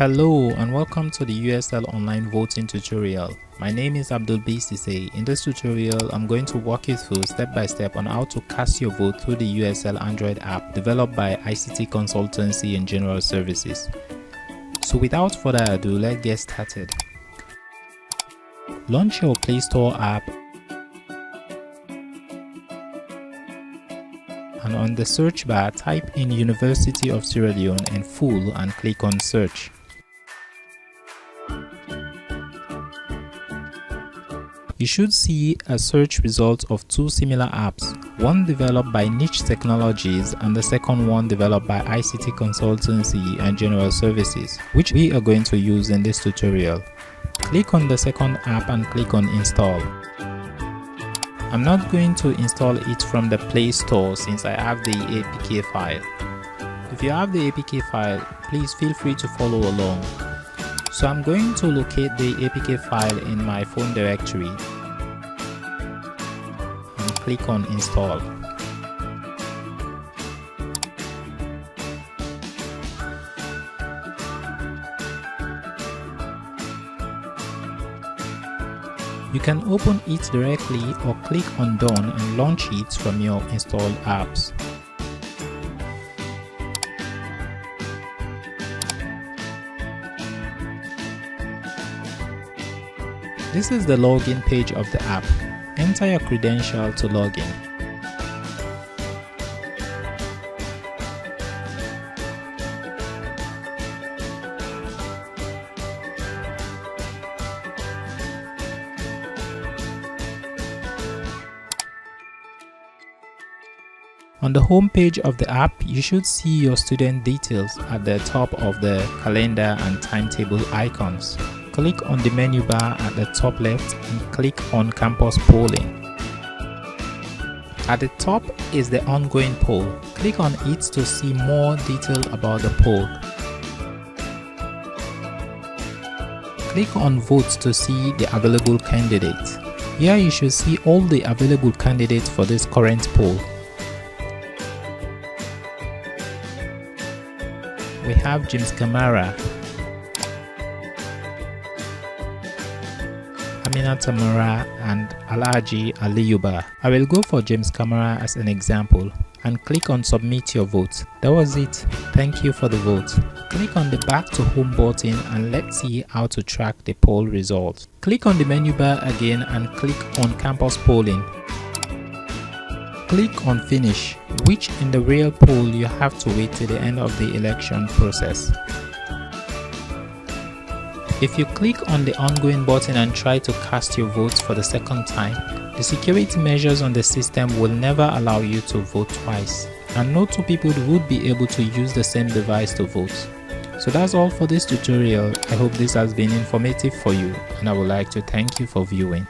Hello and welcome to the USL Online voting tutorial. My name is Abdul B. Sise. In this tutorial, I'm going to walk you through step by step on how to cast your vote through the USL Android app developed by ICT Consultancy and General Services. So without further ado, let's get started. Launch your Play Store app and on the search bar type in University of Sierra Leone in full and click on search. You should see a search result of two similar apps, one developed by Niche Technologies and the second one developed by ICT Consultancy and General Services, which we are going to use in this tutorial. Click on the second app and click on Install. I'm not going to install it from the Play Store since I have the APK file. If you have the APK file, please feel free to follow along. So I'm going to locate the APK file in my phone directory and click on Install. You can open it directly or click on Done and launch it from your installed apps. This is the login page of the app. Enter your credential to log in. On the home page of the app, you should see your student details at the top of the calendar and timetable icons. Click on the menu bar at the top left and click on Campus Polling. At the top is the ongoing poll. Click on it to see more detail about the poll. Click on Votes to see the available candidates. Here you should see all the available candidates for this current poll. We have James Kamara, Aminata Mara and Alhaji Aliyuba. I will go for James Kamara as an example and click on Submit your vote. That was it. Thank you for the vote. Click on the Back to Home button and let's see how to track the poll results. Click on the menu bar again and click on Campus Polling. Click on Finish, which in the real poll you have to wait till the end of the election process. If you click on the ongoing button and try to cast your votes for the second time, the security measures on the system will never allow you to vote twice, and no two people would be able to use the same device to vote. So that's all for this tutorial. I hope this has been informative for you and I would like to thank you for viewing.